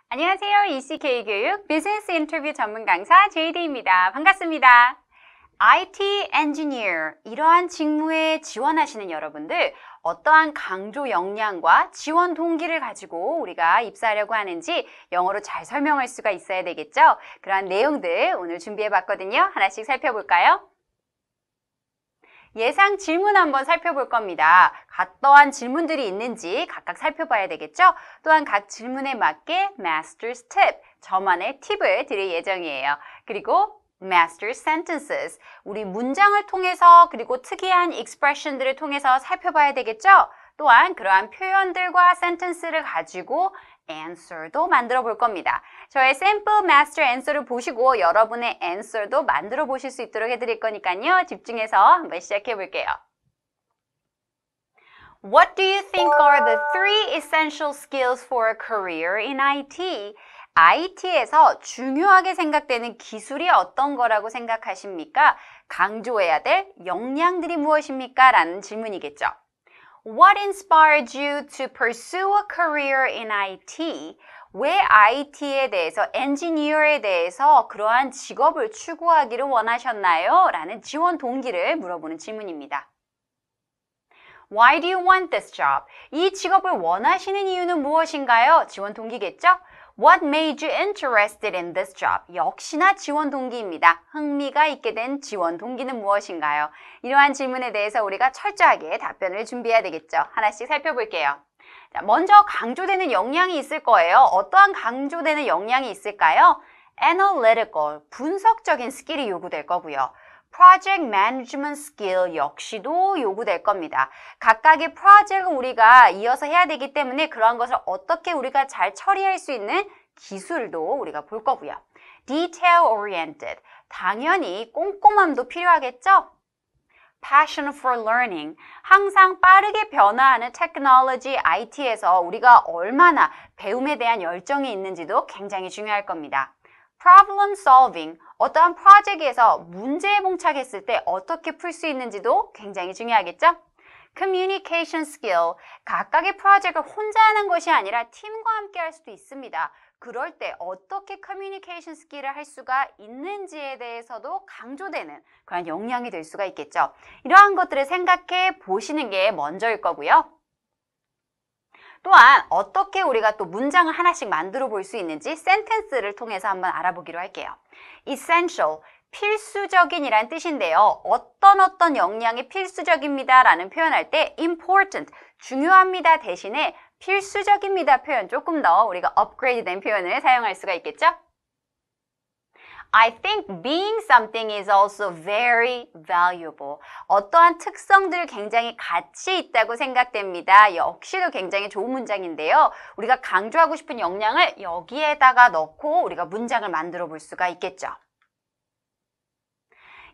안녕하세요. ECK 교육 비즈니스 인터뷰 전문 강사 JD입니다. 반갑습니다. IT 엔지니어 이러한 직무에 지원하시는 여러분들 어떠한 강조 역량과 지원 동기를 가지고 우리가 입사하려고 하는지 영어로 잘 설명할 수가 있어야 되겠죠? 그러한 내용들 오늘 준비해 봤거든요. 하나씩 살펴볼까요? 예상 질문 한번 살펴볼 겁니다. 어떠한 질문들이 있는지 각각 살펴봐야 되겠죠? 또한 각 질문에 맞게 Master's Tip, 저만의 팁을 드릴 예정이에요. 그리고 Master Sentences, 우리 문장을 통해서 그리고 특이한 expression들을 통해서 살펴봐야 되겠죠? 또한 그러한 표현들과 sentence를 가지고 answer도 만들어 볼 겁니다. 저의 sample master answer를 보시고 여러분의 answer도 만들어 보실 수 있도록 해드릴 거니까요. 집중해서 한번 시작해 볼게요. What do you think are the three essential skills for a career in IT? IT에서 중요하게 생각되는 기술이 어떤 거라고 생각하십니까? 강조해야 될 역량들이 무엇입니까? 라는 질문이겠죠. What inspired you to pursue a career in IT? 왜 IT에 대해서, 엔지니어에 대해서 그러한 직업을 추구하기를 원하셨나요? 라는 지원 동기를 물어보는 질문입니다. Why do you want this job? 이 직업을 원하시는 이유는 무엇인가요? 지원 동기겠죠? What made you interested in this job? 역시나 지원 동기입니다. 흥미가 있게 된 지원 동기는 무엇인가요? 이러한 질문에 대해서 우리가 철저하게 답변을 준비해야 되겠죠. 하나씩 살펴볼게요. 자, 먼저 강조되는 역량이 있을 거예요. 어떠한 강조되는 역량이 있을까요? Analytical, 분석적인 스킬이 요구될 거고요. Project Management Skill 역시도 요구될 겁니다. 각각의 프로젝트를 우리가 이어서 해야 되기 때문에 그러한 것을 어떻게 우리가 잘 처리할 수 있는 기술도 우리가 볼 거고요. Detail Oriented, 당연히 꼼꼼함도 필요하겠죠? Passion for Learning, 항상 빠르게 변화하는 테크놀로지 IT에서 우리가 얼마나 배움에 대한 열정이 있는지도 굉장히 중요할 겁니다. Problem solving, 어떠한 프로젝트에서 문제에 봉착했을 때 어떻게 풀 수 있는지도 굉장히 중요하겠죠? Communication skill, 각각의 프로젝트를 혼자 하는 것이 아니라 팀과 함께 할 수도 있습니다. 그럴 때 어떻게 커뮤니케이션 스킬을 할 수가 있는지에 대해서도 강조되는 그런 역량이 될 수가 있겠죠. 이러한 것들을 생각해 보시는 게 먼저일 거고요. 또한 어떻게 우리가 또 문장을 하나씩 만들어 볼 수 있는지 센텐스를 통해서 한번 알아보기로 할게요. Essential, 필수적인이란 뜻인데요. 어떤 역량이 필수적입니다 라는 표현할 때 important, 중요합니다 대신에 필수적입니다 표현 조금 더 우리가 업그레이드 된 표현을 사용할 수가 있겠죠? I think being something is also very valuable. 어떠한 특성들 굉장히 가치 있다고 생각됩니다. 역시도 굉장히 좋은 문장인데요. 우리가 강조하고 싶은 역량을 여기에다가 넣고 우리가 문장을 만들어 볼 수가 있겠죠.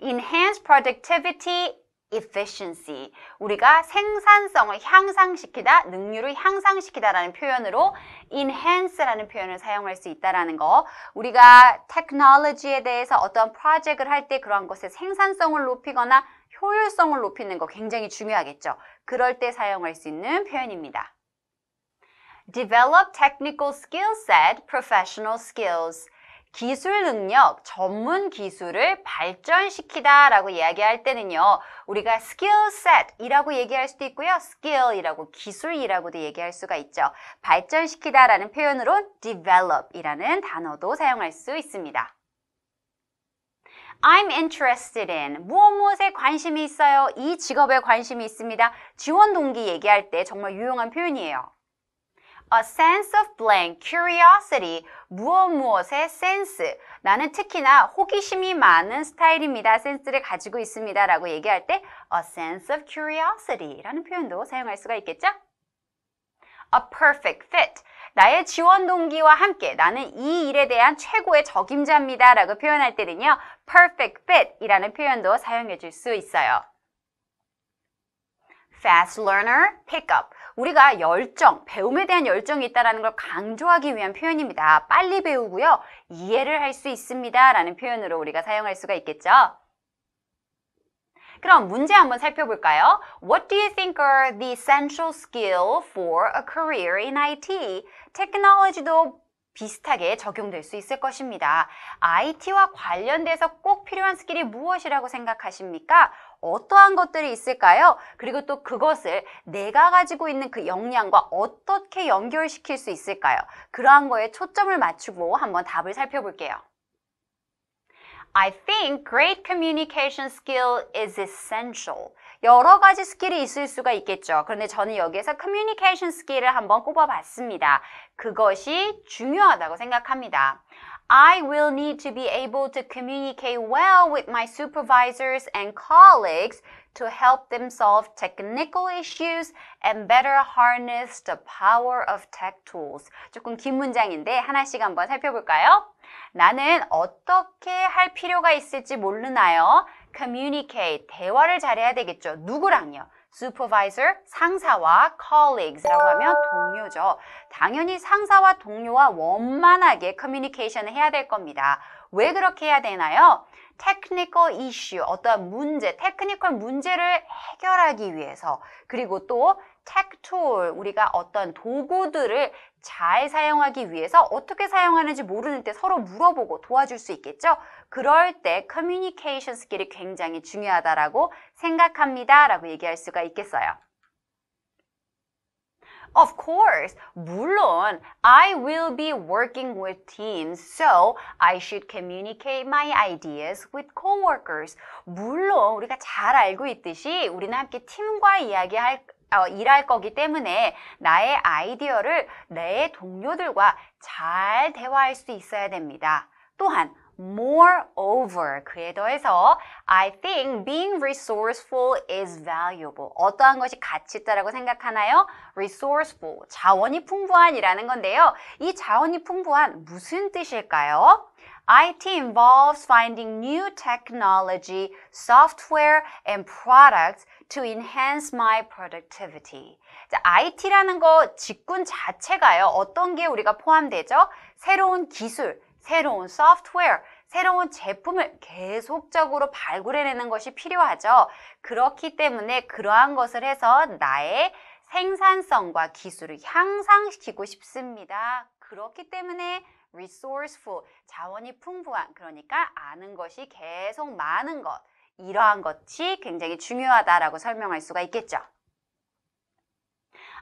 Enhance productivity, efficiency. 우리가 생산성을 향상시키다, 능률을 향상시키다라는 표현으로 enhance라는 표현을 사용할 수 있다라는 거. 우리가 테크놀로지에 대해서 어떤 프로젝트를 할 때 그러한 것의 생산성을 높이거나 효율성을 높이는 거 굉장히 중요하겠죠. 그럴 때 사용할 수 있는 표현입니다. Develop technical skill set, professional skills. 기술 능력, 전문 기술을 발전시키다 라고 이야기할 때는요. 우리가 skill set이라고 얘기할 수도 있고요. skill이라고 기술이라고도 얘기할 수가 있죠. 발전시키다 라는 표현으로 develop이라는 단어도 사용할 수 있습니다. I'm interested in, 무엇에 관심이 있어요? 이 직업에 관심이 있습니다. 지원 동기 얘기할 때 정말 유용한 표현이에요. A sense of blank, curiosity, 무엇의 센스. 나는 특히나 호기심이 많은 스타일입니다. 센스를 가지고 있습니다. 라고 얘기할 때 a sense of curiosity 라는 표현도 사용할 수가 있겠죠? A perfect fit, 나의 지원 동기와 함께 나는 이 일에 대한 최고의 적임자입니다. 라고 표현할 때는요. perfect fit 이라는 표현도 사용해 줄 수 있어요. Fast learner, pick up. 우리가 열정, 배움에 대한 열정이 있다는 걸 강조하기 위한 표현입니다. 빨리 배우고요. 이해를 할 수 있습니다. 라는 표현으로 우리가 사용할 수가 있겠죠. 그럼 문제 한번 살펴볼까요? What do you think are the essential skills for a career in IT? 테크놀로지도 비슷하게 적용될 수 있을 것입니다. IT와 관련돼서 꼭 필요한 스킬이 무엇이라고 생각하십니까? 어떠한 것들이 있을까요? 그리고 또 그것을 내가 가지고 있는 그 역량과 어떻게 연결시킬 수 있을까요? 그러한 거에 초점을 맞추고 한번 답을 살펴볼게요. I think great communication skill is essential. 여러 가지 스킬이 있을 수가 있겠죠. 그런데 저는 여기에서 communication skill을 한번 꼽아봤습니다. 그것이 중요하다고 생각합니다. I will need to be able to communicate well with my supervisors and colleagues to help them solve technical issues and better harness the power of tech tools. 조금 긴 문장인데 하나씩 한번 살펴볼까요? 나는 어떻게 할 필요가 있을지 모르나요? Communicate, 대화를 잘해야 되겠죠. 누구랑요? Supervisor, 상사와 colleagues라고 하면 동료죠. 당연히 상사와 동료와 원만하게 커뮤니케이션을 해야 될 겁니다. 왜 그렇게 해야 되나요? Technical issue, 어떠한 문제, 테크니컬 문제를 해결하기 위해서 그리고 또 tech tool, 우리가 어떤 도구들을 잘 사용하기 위해서 어떻게 사용하는지 모르는 때 서로 물어보고 도와줄 수 있겠죠? 그럴 때 커뮤니케이션 스킬이 굉장히 중요하다라고 생각합니다. 라고 얘기할 수가 있겠어요. Of course, 물론 I will be working with teams, so I should communicate my ideas with coworkers. 물론 우리가 잘 알고 있듯이 우리는 함께 팀과 일할 거기 때문에 나의 아이디어를 내 동료들과 잘 대화할 수 있어야 됩니다. 또한 Moreover, 그에 더해서 I think being resourceful is valuable. 어떠한 것이 가치 있다라고 생각하나요? Resourceful, 자원이 풍부한이라는 건데요. 이 자원이 풍부한 무슨 뜻일까요? IT involves finding new technology, software, and products to enhance my productivity. 자, IT라는 거 직군 자체가요. 어떤 게 우리가 포함되죠? 새로운 기술, 새로운 소프트웨어, 새로운 제품을 계속적으로 발굴해내는 것이 필요하죠. 그렇기 때문에 그러한 것을 해서 나의 생산성과 기술을 향상시키고 싶습니다. 그렇기 때문에 resourceful, 자원이 풍부한, 그러니까 아는 것이 계속 많은 것, 이러한 것이 굉장히 중요하다라고 설명할 수가 있겠죠.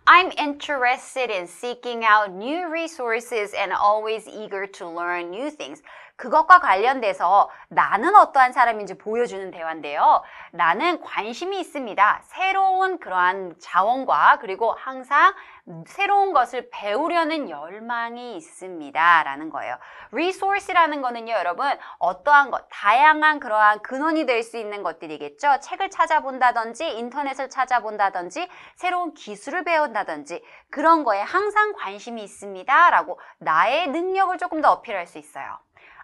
I'm interested in seeking out new resources and always eager to learn new things. 그것과 관련돼서 나는 어떠한 사람인지 보여주는 대화인데요. 나는 관심이 있습니다. 새로운 그러한 자원과 그리고 항상 새로운 것을 배우려는 열망이 있습니다. 라는 거예요. resource라는 거는요, 여러분, 어떠한 것, 다양한 그러한 근원이 될 수 있는 것들이겠죠. 책을 찾아본다든지, 인터넷을 찾아본다든지, 새로운 기술을 배운다든지, 그런 거에 항상 관심이 있습니다. 라고 나의 능력을 조금 더 어필할 수 있어요.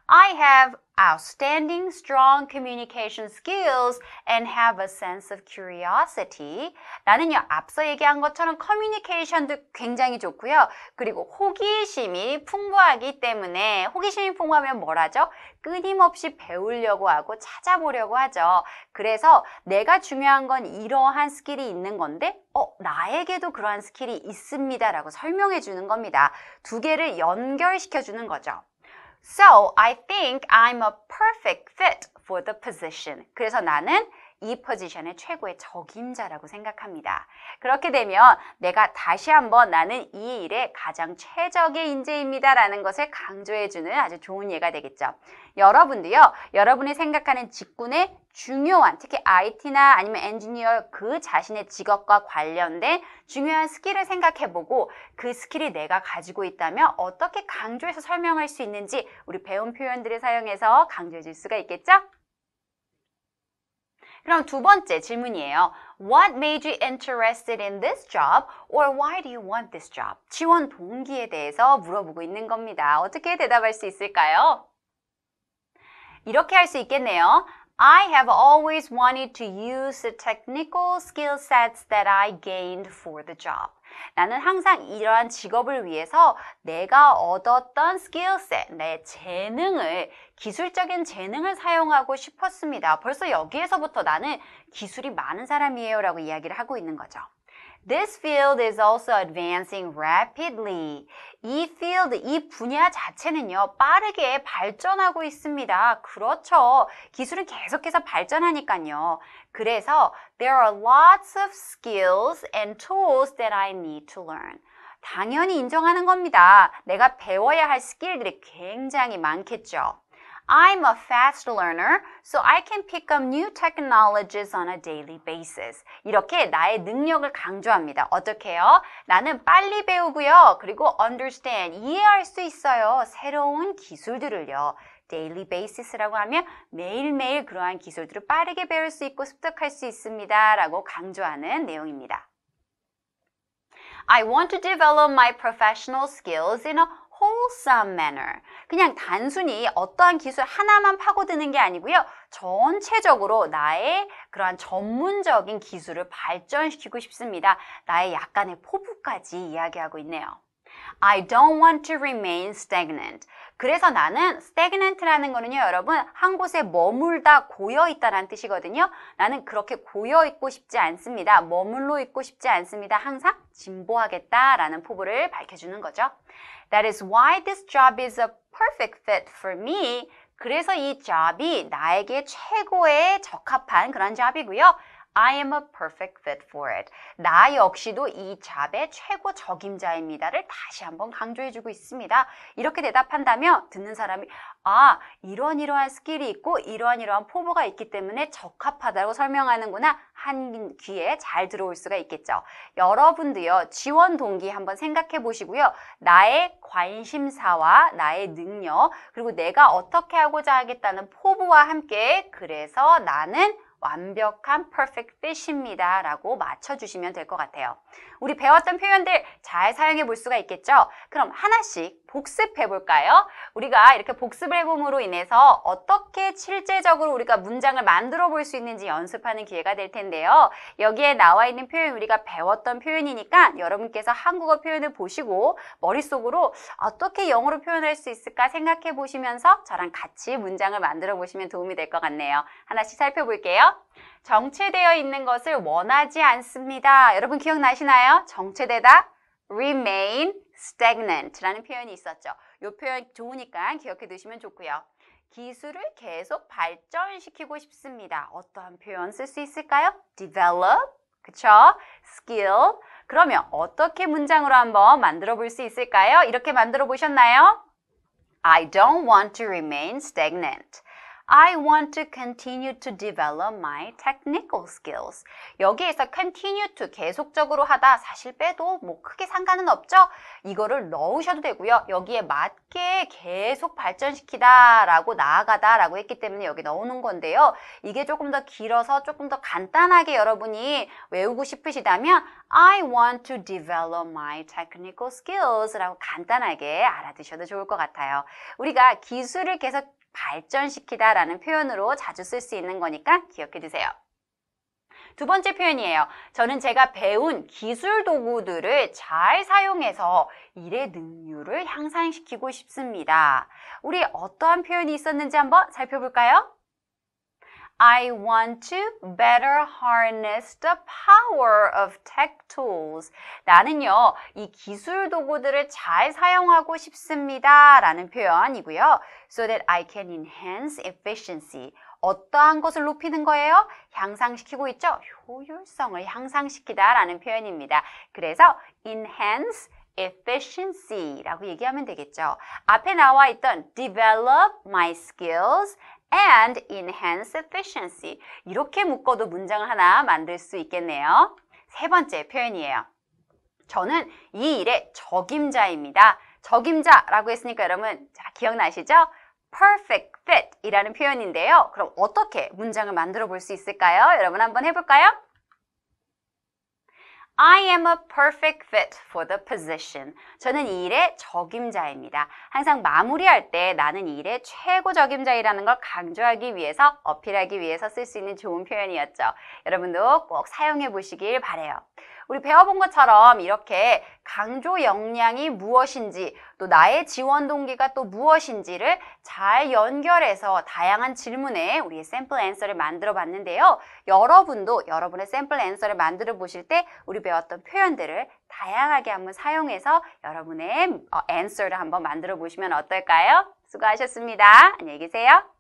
I have outstanding, strong communication skills and have a sense of curiosity. 나는요, 앞서 얘기한 것처럼 커뮤니케이션도 굉장히 좋고요. 그리고 호기심이 풍부하기 때문에 호기심이 풍부하면 뭘 하죠? 끊임없이 배우려고 하고 찾아보려고 하죠. 그래서 내가 중요한 건 이러한 스킬이 있는 건데 나에게도 그러한 스킬이 있습니다. 라고 설명해 주는 겁니다. 두 개를 연결시켜 주는 거죠. So, I think I'm a perfect fit for the position. 그래서 나는 이 포지션의 최고의 적임자라고 생각합니다. 그렇게 되면 내가 다시 한번 나는 이 일에 가장 최적의 인재입니다. 라는 것을 강조해주는 아주 좋은 예가 되겠죠. 여러분도요, 여러분이 생각하는 직군의 중요한, 특히 IT나 아니면 엔지니어 그 자신의 직업과 관련된 중요한 스킬을 생각해보고 그 스킬이 내가 가지고 있다면 어떻게 강조해서 설명할 수 있는지 우리 배운 표현들을 사용해서 강조해 줄 수가 있겠죠? 그럼 두 번째 질문이에요. What made you interested in this job? Or why do you want this job? 지원 동기에 대해서 물어보고 있는 겁니다. 어떻게 대답할 수 있을까요? 이렇게 할 수 있겠네요. I have always wanted to use the technical skill sets that I gained for the job. 나는 항상 이러한 직업을 위해서 내가 얻었던 스킬셋, 내 재능을, 기술적인 재능을 사용하고 싶었습니다. 벌써 여기에서부터 나는 기술이 많은 사람이에요 라고 이야기를 하고 있는 거죠. This field is also advancing rapidly. 이 field, 이 분야 자체는요, 빠르게 발전하고 있습니다. 그렇죠. 기술은 계속해서 발전하니까요. 그래서 there are lots of skills and tools that I need to learn. 당연히 인정하는 겁니다. 내가 배워야 할 스킬들이 굉장히 많겠죠. I'm a fast learner, so I can pick up new technologies on a daily basis. 이렇게 나의 능력을 강조합니다. 어떻게 해요? 나는 빨리 배우고요. 그리고 understand, 이해할 수 있어요. 새로운 기술들을요. daily basis라고 하면 매일매일 그러한 기술들을 빠르게 배울 수 있고 습득할 수 있습니다. 라고 강조하는 내용입니다. I want to develop my professional skills in a wholesome manner. 그냥 단순히 어떠한 기술 하나만 파고드는 게 아니고요. 전체적으로 나의 그러한 전문적인 기술을 발전시키고 싶습니다. 나의 약간의 포부까지 이야기하고 있네요. I don't want to remain stagnant. 그래서 나는 stagnant라는 거는요, 여러분, 한 곳에 머물다 고여 있다라는 뜻이거든요. 나는 그렇게 고여 있고 싶지 않습니다. 머물러 있고 싶지 않습니다. 항상 진보하겠다라는 포부를 밝혀주는 거죠. That is why this job is a perfect fit for me. 그래서 이 job이 나에게 최고의 적합한 그런 job이고요. I am a perfect fit for it. 나 역시도 이 잡의 최고 적임자입니다를 다시 한번 강조해주고 있습니다. 이렇게 대답한다면 듣는 사람이 이러한 스킬이 있고 이러한 포부가 있기 때문에 적합하다고 설명하는구나 한 귀에 잘 들어올 수가 있겠죠. 여러분도요. 지원 동기 한번 생각해 보시고요. 나의 관심사와 나의 능력 그리고 내가 어떻게 하고자 하겠다는 포부와 함께 그래서 나는 완벽한 perfect fit입니다 라고 맞춰주시면 될 것 같아요. 우리 배웠던 표현들 잘 사용해 볼 수가 있겠죠? 그럼 하나씩 복습해 볼까요? 우리가 이렇게 복습을 해봄으로 인해서 어떻게 실제적으로 우리가 문장을 만들어 볼 수 있는지 연습하는 기회가 될 텐데요. 여기에 나와 있는 표현 우리가 배웠던 표현이니까 여러분께서 한국어 표현을 보시고 머릿속으로 어떻게 영어로 표현할 수 있을까 생각해 보시면서 저랑 같이 문장을 만들어 보시면 도움이 될 것 같네요. 하나씩 살펴볼게요. 정체되어 있는 것을 원하지 않습니다. 여러분 기억나시나요? 정체되다, remain stagnant라는 표현이 있었죠. 이 표현 좋으니까 기억해 두시면 좋고요. 기술을 계속 발전시키고 싶습니다. 어떠한 표현 쓸 수 있을까요? develop, 그쵸? skill. 그러면 어떻게 문장으로 한번 만들어 볼 수 있을까요? 이렇게 만들어 보셨나요? I don't want to remain stagnant. I want to continue to develop my technical skills. 여기에서 continue to 계속적으로 하다 사실 빼도 뭐 크게 상관은 없죠? 이거를 넣으셔도 되고요. 여기에 맞게 계속 발전시키다 라고 나아가다 라고 했기 때문에 여기 넣어놓은 건데요. 이게 조금 더 길어서 조금 더 간단하게 여러분이 외우고 싶으시다면 I want to develop my technical skills 라고 간단하게 알아두셔도 좋을 것 같아요. 우리가 기술을 계속 발전시키다 라는 표현으로 자주 쓸 수 있는 거니까 기억해 두세요. 두 번째 표현이에요. 저는 제가 배운 기술 도구들을 잘 사용해서 일의 능률을 향상시키고 싶습니다. 우리 어떠한 표현이 있었는지 한번 살펴볼까요? I want to better harness the power of tech tools. 나는요, 이 기술 도구들을 잘 사용하고 싶습니다. 라는 표현이고요. So that I can enhance efficiency. 어떠한 것을 높이는 거예요? 향상시키고 있죠? 효율성을 향상시키다 라는 표현입니다. 그래서 enhance efficiency라고 얘기하면 되겠죠. 앞에 나와 있던 develop my skills and enhance efficiency. 이렇게 묶어도 문장을 하나 만들 수 있겠네요. 세 번째 표현이에요. 저는 이 일의 적임자입니다. 적임자라고 했으니까 여러분 자, 기억나시죠? perfect fit 이라는 표현인데요. 그럼 어떻게 문장을 만들어 볼 수 있을까요? 여러분 한번 해볼까요? I am a perfect fit for the position. 저는 이 일의 적임자입니다. 항상 마무리할 때 나는 이 일의 최고 적임자이라는 걸 강조하기 위해서, 어필하기 위해서 쓸 수 있는 좋은 표현이었죠. 여러분도 꼭 사용해 보시길 바라요. 우리 배워본 것처럼 이렇게 강조 역량이 무엇인지 또 나의 지원 동기가 또 무엇인지를 잘 연결해서 다양한 질문에 우리 샘플 앤서를 만들어 봤는데요. 여러분도 여러분의 샘플 앤서를 만들어 보실 때 우리 배웠던 표현들을 다양하게 한번 사용해서 여러분의 앤서를 한번 만들어 보시면 어떨까요? 수고하셨습니다. 안녕히 계세요.